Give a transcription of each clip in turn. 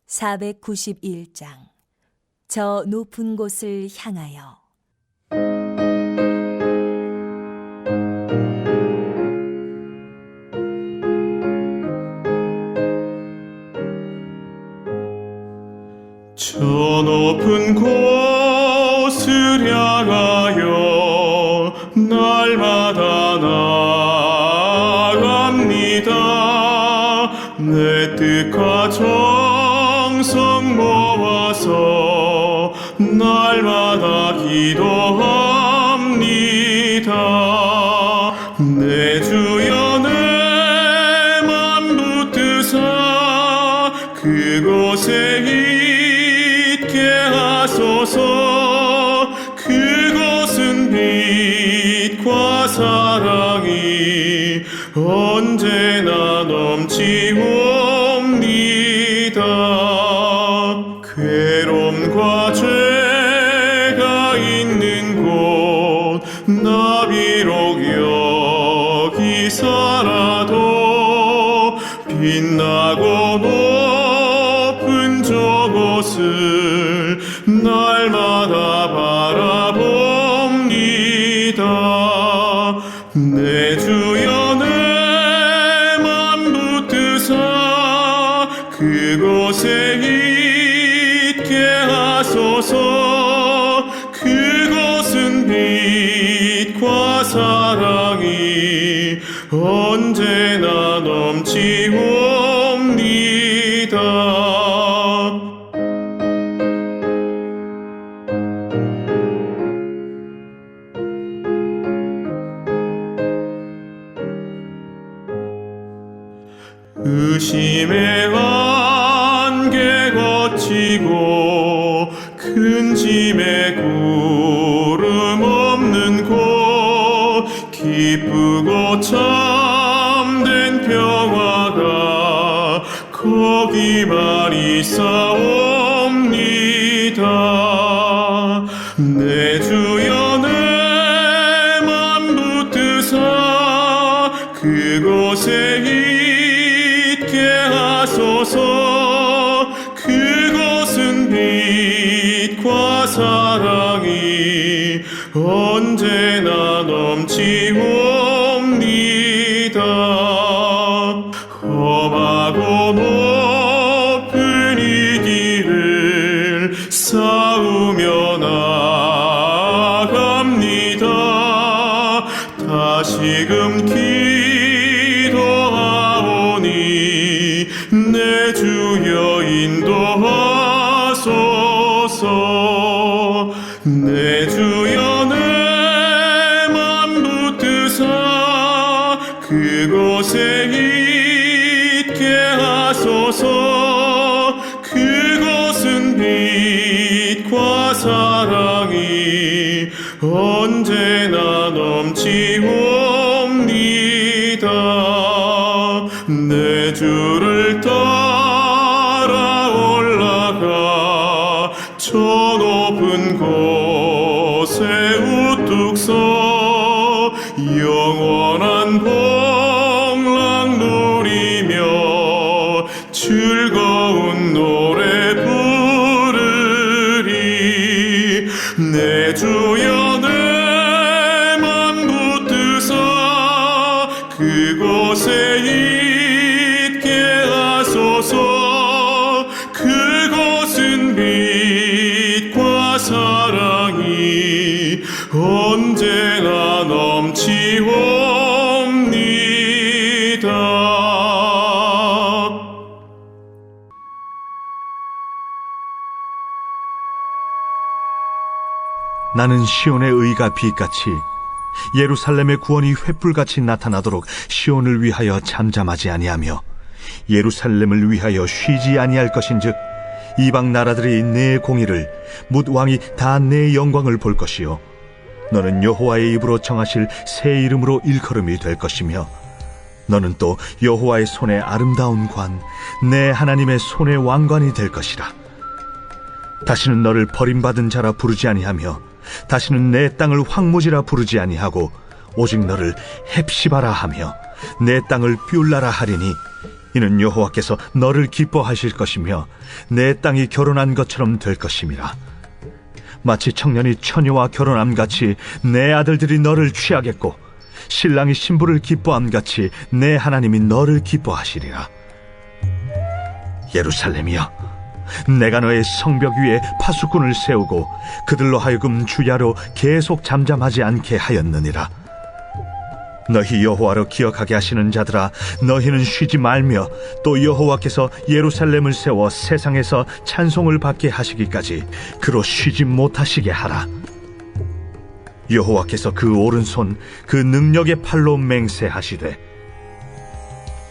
491장 저 높은 곳을 향하여. 저 높은 곳을 향하여 날마다 나아갑니다. 내 뜻과 정성 모아서 날마다 기도합니다. 내 주여 내 맘 붙드사 그곳에 있게 하소서. 그곳은 빛과 사랑이 언제나 넘치옵니다. 괴로움과 죄가 있는 곳 나 비록 여기 살아도 빛나고 높은 저곳을 날마다 바라봅니다. 내 주여 내 맘 붙드사 그곳에 있게 하소서. 그곳은 빛과 사랑이 언제나 넘치옵니다. 의심의 안개 거치고 큰 짐의 구름 없는 곳 기쁘고 참된 평화가 거기만 있사옵니다. 내 주여 내 맘 붙드사 그곳에 있게 하소서. 그곳은 빛과 사랑이 언제나 넘치옵니다. 험하고 높은 이 길을 싸우며 나아갑니다. 다시금 기도하오니 내 주여 인도하소서. 내 주여 내 맘 붙드사 그곳에 있게 하소서. 그곳은 빛과 사랑이 언제나 넘치옵니다. 내 주를 따라 올라가 저 높은 곳에 우뚝 서 영원한 복락 누리며 즐거운 노래 부르리. 내 주여 내 맘 붙드사 그곳에 있게 하소서. 그곳은 빛과 사랑이 언제나 넘치옵니다. 나는 시온의 의가 빛같이 예루살렘의 구원이 횃불같이 나타나도록 시온을 위하여 잠잠하지 아니하며 예루살렘을 위하여 쉬지 아니할 것인즉 이방 나라들이 내 공의를 뭇 왕이 다 내 영광을 볼 것이요 너는 여호와의 입으로 정하실 새 이름으로 일컬음이 될 것이며 너는 또 여호와의 손의 아름다운 관 내 하나님의 손의 왕관이 될 것이라. 다시는 너를 버림받은 자라 부르지 아니하며 다시는 내 땅을 황무지라 부르지 아니하고 오직 너를 헵시바라 하며 내 땅을 뷸라라 하리니 이는 여호와께서 너를 기뻐하실 것이며 내 땅이 결혼한 것처럼 될 것임이라. 마치 청년이 처녀와 결혼함 같이 내 아들들이 너를 취하겠고 신랑이 신부를 기뻐함 같이 내 하나님이 너를 기뻐하시리라. 예루살렘이여, 내가 너의 성벽 위에 파수꾼을 세우고 그들로 하여금 주야로 계속 잠잠하지 않게 하였느니라. 너희 여호와로 기억하게 하시는 자들아, 너희는 쉬지 말며 또 여호와께서 예루살렘을 세워 세상에서 찬송을 받게 하시기까지 그로 쉬지 못하시게 하라. 여호와께서 그 오른손 그 능력의 팔로 맹세하시되,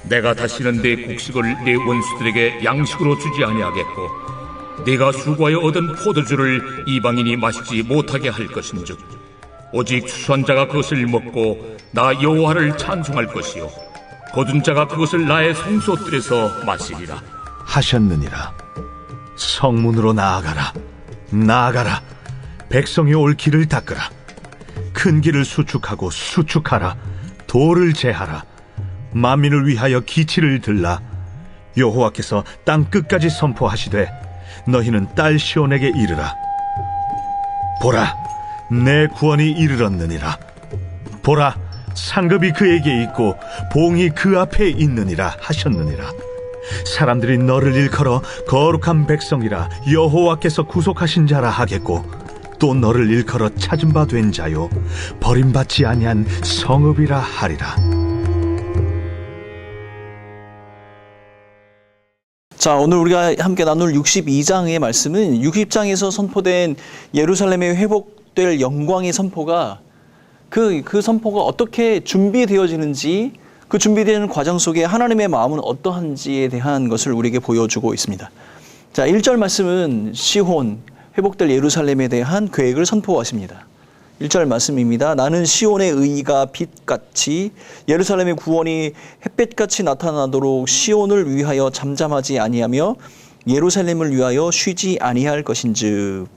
내가 다시는 내 곡식을 내 원수들에게 양식으로 주지 아니하겠고 네가 수고하여 얻은 포도주를 이방인이 마시지 못하게 할 것인즉 오직 추수한 자가 그것을 먹고 나 여호와를 찬송할 것이요 거둔 자가 그것을 나의 성소들에서 마시리라 하셨느니라. 성문으로 나아가라. 나아가라. 백성이 올 길을 닦으라. 큰 길을 수축하고 수축하라. 돌을 제하라. 만민을 위하여 기치를 들라. 여호와께서 땅 끝까지 선포하시되 너희는 딸 시온에게 이르라. 보라, 내 구원이 이르렀느니라. 보라, 상급이 그에게 있고 봉이 그 앞에 있느니라 하셨느니라. 사람들이 너를 일컬어 거룩한 백성이라 여호와께서 구속하신 자라 하겠고 또 너를 일컬어 찾은 바 된 자요 버림받지 아니한 성읍이라 하리라. 자, 오늘 우리가 함께 나눌 62장의 말씀은 60장에서 선포된 예루살렘의 회복될 영광의 선포가 그 선포가 어떻게 준비되어지는지, 그 준비되는 과정 속에 하나님의 마음은 어떠한지에 대한 것을 우리에게 보여주고 있습니다. 자, 1절 말씀은 시혼, 회복될 예루살렘에 대한 계획을 선포하십니다. 1절 말씀입니다. 나는 시온의 의가 빛같이 예루살렘의 구원이 햇빛같이 나타나도록 시온을 위하여 잠잠하지 아니하며 예루살렘을 위하여 쉬지 아니할 것인즉.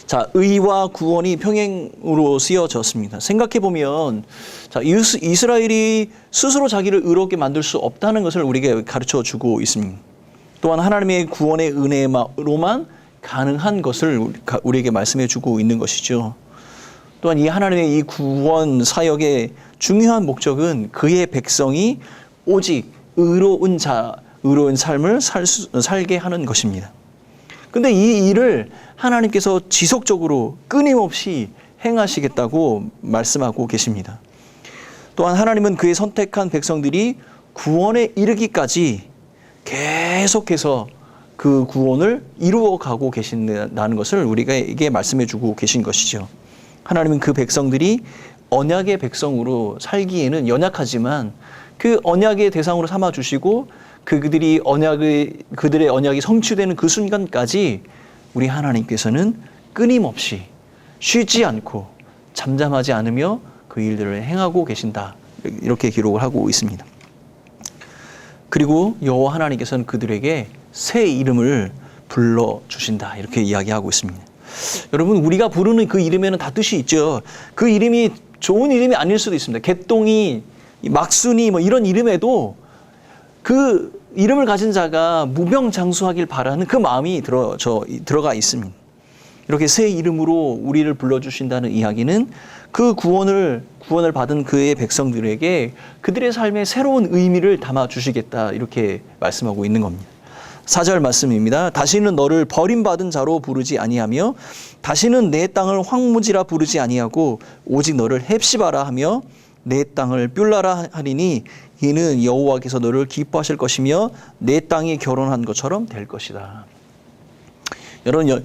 자, 의와 구원이 평행으로 쓰여졌습니다. 생각해보면 자, 이스라엘이 스스로 자기를 의롭게 만들 수 없다는 것을 우리에게 가르쳐주고 있습니다. 또한 하나님의 구원의 은혜로만 가능한 것을 우리에게 말씀해주고 있는 것이죠. 또한 이 하나님의 이 구원 사역의 중요한 목적은 그의 백성이 오직 의로운 삶을 살게 하는 것입니다. 그런데 이 일을 하나님께서 지속적으로 끊임없이 행하시겠다고 말씀하고 계십니다. 또한 하나님은 그의 선택한 백성들이 구원에 이르기까지 계속해서 그 구원을 이루어가고 계신다는 것을 우리에게 말씀해 주고 계신 것이죠. 하나님은 그 백성들이 언약의 백성으로 살기에는 연약하지만 그 언약의 대상으로 삼아 주시고 그들의 언약이 성취되는 그 순간까지 우리 하나님께서는 끊임없이 쉬지 않고 잠잠하지 않으며 그 일들을 행하고 계신다. 이렇게 기록을 하고 있습니다. 그리고 여호와 하나님께서는 그들에게 새 이름을 불러주신다. 이렇게 이야기하고 있습니다. 여러분, 우리가 부르는 그 이름에는 다 뜻이 있죠. 그 이름이 좋은 이름이 아닐 수도 있습니다. 개똥이, 막순이 이런 이름에도 그 이름을 가진 자가 무병장수하길 바라는 그 마음이 들어가 있습니다. 이렇게 새 이름으로 우리를 불러주신다는 이야기는 그 구원을 받은 그의 백성들에게 그들의 삶에 새로운 의미를 담아주시겠다. 이렇게 말씀하고 있는 겁니다. 4절 말씀입니다. 다시는 너를 버림받은 자로 부르지 아니하며 다시는 내 땅을 황무지라 부르지 아니하고 오직 너를 헵시바라 하며 내 땅을 뷸라라 하리니 이는 여호와께서 너를 기뻐하실 것이며 내 땅이 결혼한 것처럼 될 것이다. 여러분,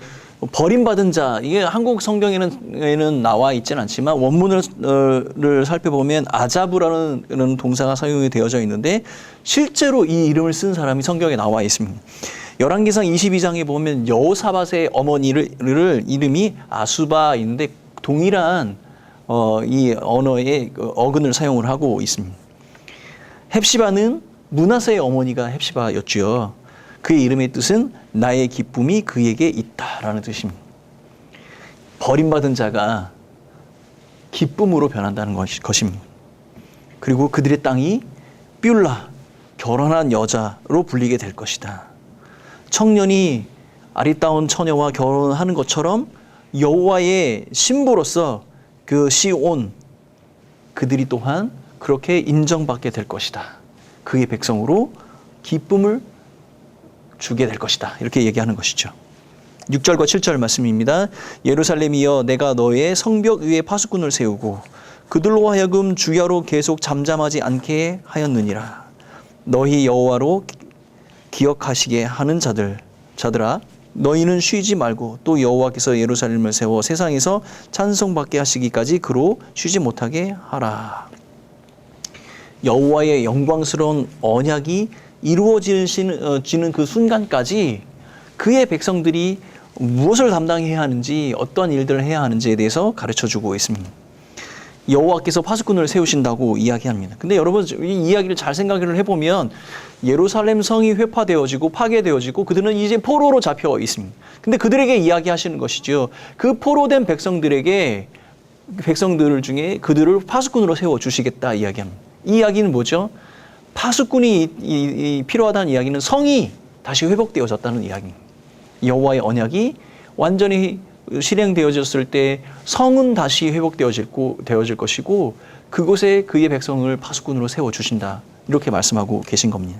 버림받은 자, 이게 한국 성경에는 나와 있지는 않지만 원문을 살펴보면 아자부라는 동사가 사용이 되어져 있는데 실제로 이 이름을 쓴 사람이 성경에 나와 있습니다. 열왕기상 22장에 보면 여호사밧의 어머니를 이름이 아수바인데 동일한 이 언어의 어근을 사용을 하고 있습니다. 헵시바는 므낫세의 어머니가 헵시바였지요. 그의 이름의 뜻은 나의 기쁨이 그에게 있다라는 뜻입니다. 버림받은 자가 기쁨으로 변한다는 것입니다. 그리고 그들의 땅이 뷸라, 결혼한 여자로 불리게 될 것이다. 청년이 아리따운 처녀와 결혼하는 것처럼 여호와의 신부로서 그 시온 그들이 또한 그렇게 인정받게 될 것이다. 그의 백성으로 기쁨을 주게 될 것이다. 이렇게 얘기하는 것이죠. 6절과 7절 말씀입니다. 예루살렘이여 내가 너의 성벽 위에 파수꾼을 세우고 그들로 하여금 주야로 계속 잠잠하지 않게 하였느니라. 너희 여호와로 기억하시게 하는 자들아 너희는 쉬지 말고 또 여호와께서 예루살렘을 세워 세상에서 찬송받게 하시기까지 그로 쉬지 못하게 하라. 여호와의 영광스러운 언약이 이루어지는 그 순간까지 그의 백성들이 무엇을 담당해야 하는지 어떤 일들을 해야 하는지에 대해서 가르쳐주고 있습니다. 여호와께서 파수꾼을 세우신다고 이야기합니다. 근데 여러분 이 이야기를 잘 생각을 해보면 예루살렘 성이 회파되어지고 파괴되어지고 그들은 이제 포로로 잡혀 있습니다. 근데 그들에게 이야기하시는 것이죠. 그 포로된 백성들 중에 그들을 파수꾼으로 세워주시겠다 이야기합니다. 이 이야기는 뭐죠? 파수꾼이 필요하다는 이야기는 성이 다시 회복되어졌다는 이야기입니다. 여호와의 언약이 완전히 실행되어졌을 때 성은 다시 회복되어질 것이고 그곳에 그의 백성을 파수꾼으로 세워주신다. 이렇게 말씀하고 계신 겁니다.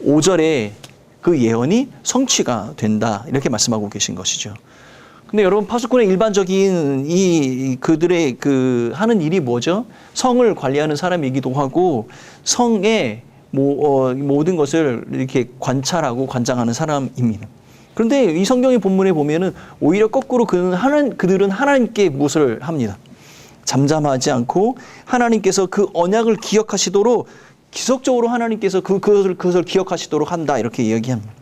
5절에 그 예언이 성취가 된다. 이렇게 말씀하고 계신 것이죠. 근데 여러분 파수꾼의 일반적인 그들의 하는 일이 뭐죠? 성을 관리하는 사람이기도 하고 성의 모든 것을 이렇게 관찰하고 관장하는 사람입니다. 그런데 이 성경의 본문에 보면은 오히려 거꾸로 그들은 하나님께 무엇을 합니다. 잠잠하지 않고 하나님께서 그 언약을 기억하시도록 기속적으로 하나님께서 그것을 기억하시도록 한다 이렇게 이야기합니다.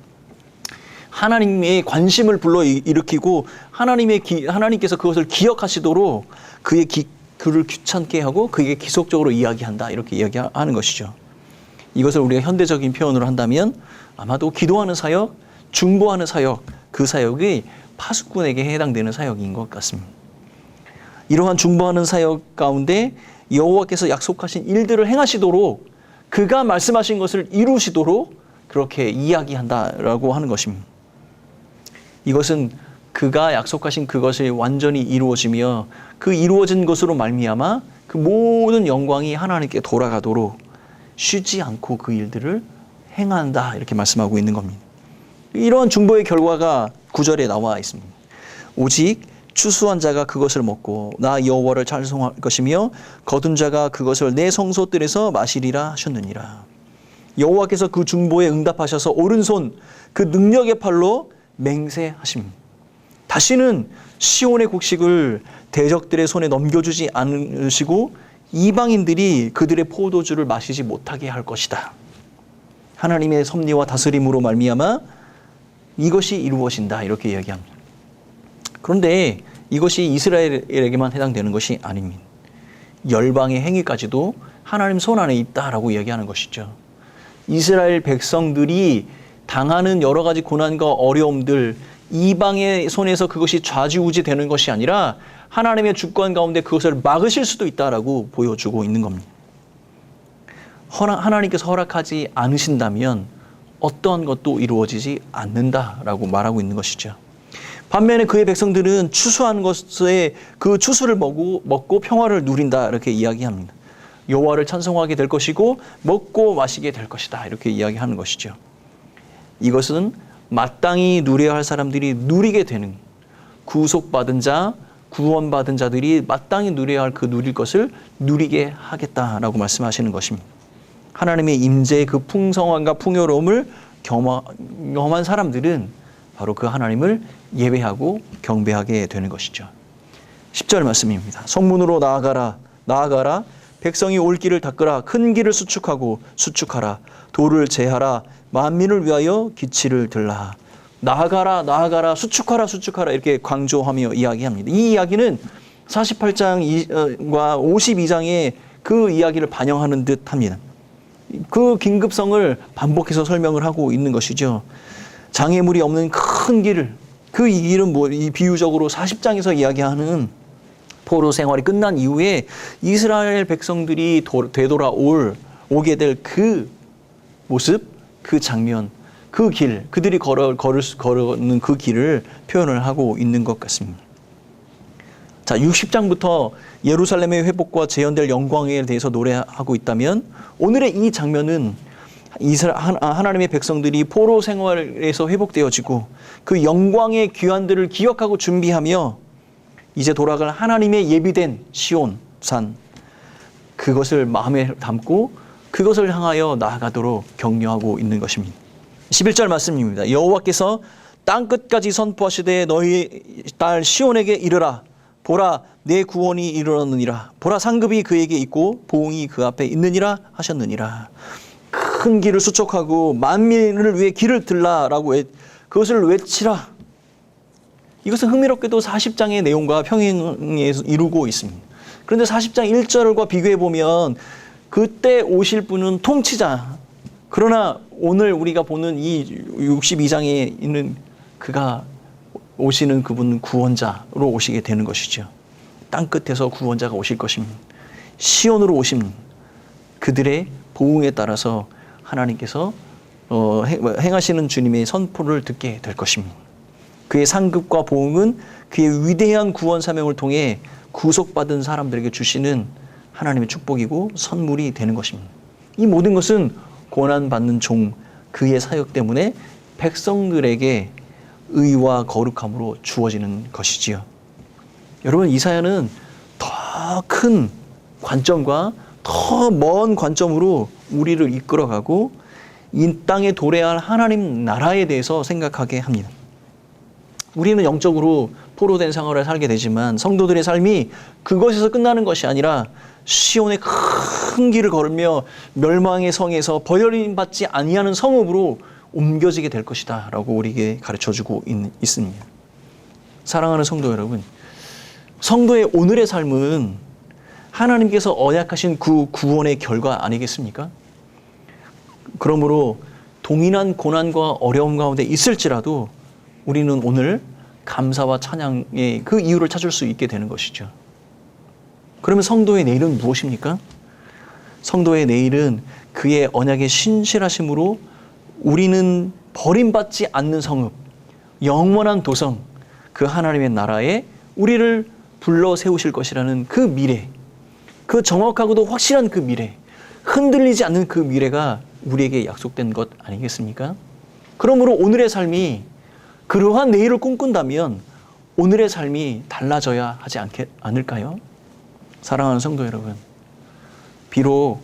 하나님의 관심을 불러일으키고 하나님께서 그것을 기억하시도록 그를 귀찮게 하고 그에게 기속적으로 이야기한다 이렇게 이야기하는 것이죠. 이것을 우리가 현대적인 표현으로 한다면 아마도 기도하는 사역, 중보하는 사역, 그 사역이 파수꾼에게 해당되는 사역인 것 같습니다. 이러한 중보하는 사역 가운데 여호와께서 약속하신 일들을 행하시도록 그가 말씀하신 것을 이루시도록 그렇게 이야기한다라고 하는 것입니다. 이것은 그가 약속하신 그것이 완전히 이루어지며 그 이루어진 것으로 말미암아 그 모든 영광이 하나님께 돌아가도록 쉬지 않고 그 일들을 행한다 이렇게 말씀하고 있는 겁니다. 이러한 중보의 결과가 9절에 나와 있습니다. 오직 추수한 자가 그것을 먹고 나 여호와를 찬송할 것이며 거둔 자가 그것을 내 성소들에서 마시리라 하셨느니라. 여호와께서 그 중보에 응답하셔서 오른손 그 능력의 팔로 맹세하십니다. 다시는 시온의 곡식을 대적들의 손에 넘겨주지 않으시고 이방인들이 그들의 포도주를 마시지 못하게 할 것이다. 하나님의 섭리와 다스림으로 말미암아 이것이 이루어진다 이렇게 이야기합니다. 그런데 이것이 이스라엘에게만 해당되는 것이 아닙니다. 열방의 행위까지도 하나님 손 안에 있다라고 이야기하는 것이죠. 이스라엘 백성들이 당하는 여러 가지 고난과 어려움들 이방의 손에서 그것이 좌지우지 되는 것이 아니라 하나님의 주권 가운데 그것을 막으실 수도 있다라고 보여주고 있는 겁니다. 하나님께서 허락하지 않으신다면 어떠한 것도 이루어지지 않는다라고 말하고 있는 것이죠. 반면에 그의 백성들은 추수한 것에 그 추수를 먹고 평화를 누린다 이렇게 이야기합니다. 여호와를 찬송하게 될 것이고 먹고 마시게 될 것이다 이렇게 이야기하는 것이죠. 이것은 마땅히 누려야 할 사람들이 누리게 되는 구속받은 자, 구원받은 자들이 마땅히 누려야 할 그 누릴 것을 누리게 하겠다라고 말씀하시는 것입니다. 하나님의 임재의 그 풍성함과 풍요로움을 경험한 사람들은 바로 그 하나님을 예배하고 경배하게 되는 것이죠. 10절 말씀입니다. 성문으로 나아가라 백성이 올 길을 닦으라 큰 길을 수축하라 돌을 제하라 만민을 위하여 기치를 들라. 나아가라 수축하라 이렇게 강조하며 이야기합니다. 이 이야기는 48장과 52장의 그 이야기를 반영하는 듯 합니다. 그 긴급성을 반복해서 설명을 하고 있는 것이죠. 장애물이 없는 큰 길을, 그 길은 이 비유적으로 40장에서 이야기하는 포로 생활이 끝난 이후에 이스라엘 백성들이 되돌아오게 될 그 모습, 그 장면, 그 길, 그들이 걸어는 그 길을 표현을 하고 있는 것 같습니다. 자, 60장부터 예루살렘의 회복과 재현될 영광에 대해서 노래하고 있다면 오늘의 이 장면은 하나님의 백성들이 포로 생활에서 회복되어지고 그 영광의 귀환들을 기억하고 준비하며 이제 돌아갈 하나님의 예비된 시온산, 그것을 마음에 담고 그것을 향하여 나아가도록 격려하고 있는 것입니다. 11절 말씀입니다. 여호와께서 땅끝까지 선포하시되 너희 딸 시온에게 이르라. 보라, 내 구원이 이르렀느니라. 보라, 상급이 그에게 있고 보응이 그 앞에 있느니라 하셨느니라. 큰 길을 수척하고 만민을 위해 길을 들라라고 그것을 외치라. 이것은 흥미롭게도 40장의 내용과 평행해서 이루고 있습니다. 그런데 40장 1절과 비교해 보면 그때 오실 분은 통치자, 그러나 오늘 우리가 보는 이 62장에 있는 그가 오시는 그분은 구원자로 오시게 되는 것이죠. 땅끝에서 구원자가 오실 것입니다. 시온으로 오신 그들의 보응에 따라서 하나님께서 행하시는 주님의 선포를 듣게 될 것입니다. 그의 상급과 보응은 그의 위대한 구원 사명을 통해 구속받은 사람들에게 주시는 하나님의 축복이고 선물이 되는 것입니다. 이 모든 것은 고난받는 종, 그의 사역 때문에 백성들에게 의와 거룩함으로 주어지는 것이지요. 여러분, 이사야는 더 큰 관점과 더 먼 관점으로 우리를 이끌어가고 이 땅에 도래할 하나님 나라에 대해서 생각하게 합니다. 우리는 영적으로 포로된 생활을 살게 되지만 성도들의 삶이 그것에서 끝나는 것이 아니라 시온의 큰 길을 걸으며 멸망의 성에서 버림받지 아니하는 성읍으로 옮겨지게 될 것이다 라고 우리에게 가르쳐주고 있습니다. 사랑하는 성도 여러분, 성도의 오늘의 삶은 하나님께서 언약하신 그 구원의 결과 아니겠습니까? 그러므로 동일한 고난과 어려움 가운데 있을지라도 우리는 오늘 감사와 찬양의 그 이유를 찾을 수 있게 되는 것이죠. 그러면 성도의 내일은 무엇입니까? 성도의 내일은 그의 언약의 신실하심으로 우리는 버림받지 않는 성읍, 영원한 도성, 그 하나님의 나라에 우리를 불러 세우실 것이라는 그 미래, 그 정확하고도 확실한 그 미래, 흔들리지 않는 그 미래가 우리에게 약속된 것 아니겠습니까? 그러므로 오늘의 삶이 그러한 내일을 꿈꾼다면 오늘의 삶이 달라져야 하지 않을까요? 사랑하는 성도 여러분, 비록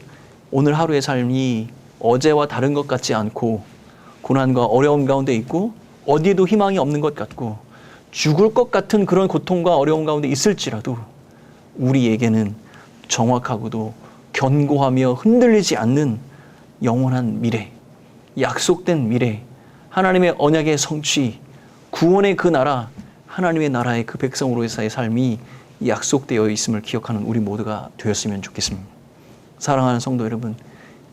오늘 하루의 삶이 어제와 다른 것 같지 않고 고난과 어려움 가운데 있고 어디에도 희망이 없는 것 같고 죽을 것 같은 그런 고통과 어려움 가운데 있을지라도 우리에게는 정확하고도 견고하며 흔들리지 않는 영원한 미래, 약속된 미래, 하나님의 언약의 성취, 구원의 그 나라, 하나님의 나라의 그 백성으로서의 삶이 약속되어 있음을 기억하는 우리 모두가 되었으면 좋겠습니다. 사랑하는 성도 여러분,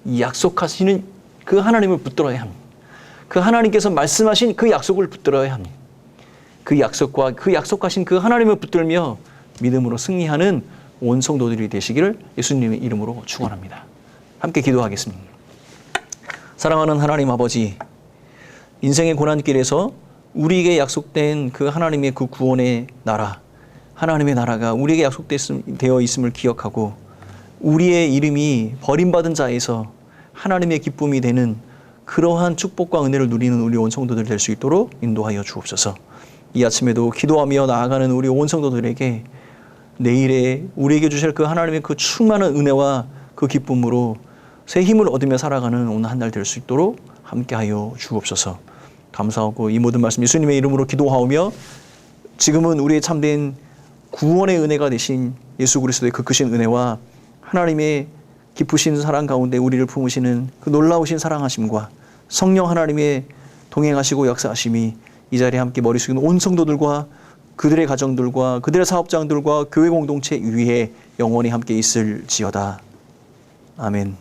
이 약속하시는 그 하나님을 붙들어야 합니다. 그 하나님께서 말씀하신 그 약속을 붙들어야 합니다. 그 약속과 그 약속하신 그 하나님을 붙들며 믿음으로 승리하는 온 성도들이 되시기를 예수님의 이름으로 축원합니다. 함께 기도하겠습니다. 사랑하는 하나님 아버지, 인생의 고난길에서 우리에게 약속된 그 하나님의 그 구원의 나라, 하나님의 나라가 우리에게 약속되어 있음을 기억하고 우리의 이름이 버림받은 자에서 하나님의 기쁨이 되는 그러한 축복과 은혜를 누리는 우리 온 성도들 될 수 있도록 인도하여 주옵소서. 이 아침에도 기도하며 나아가는 우리 온 성도들에게 내일에 우리에게 주실 그 하나님의 그 충만한 은혜와 그 기쁨으로 새 힘을 얻으며 살아가는 오늘 한 날 될 수 있도록 함께하여 주옵소서. 감사하고 이 모든 말씀 예수님의 이름으로 기도하오며 지금은 우리의 참된 구원의 은혜가 되신 예수 그리스도의 그 크신 은혜와 하나님의 깊으신 사랑 가운데 우리를 품으시는 그 놀라우신 사랑하심과 성령 하나님의 동행하시고 역사하심이 이 자리에 함께 머리 숙이는 온 성도들과 그들의 가정들과 그들의 사업장들과 교회 공동체 위에 영원히 함께 있을지어다. 아멘.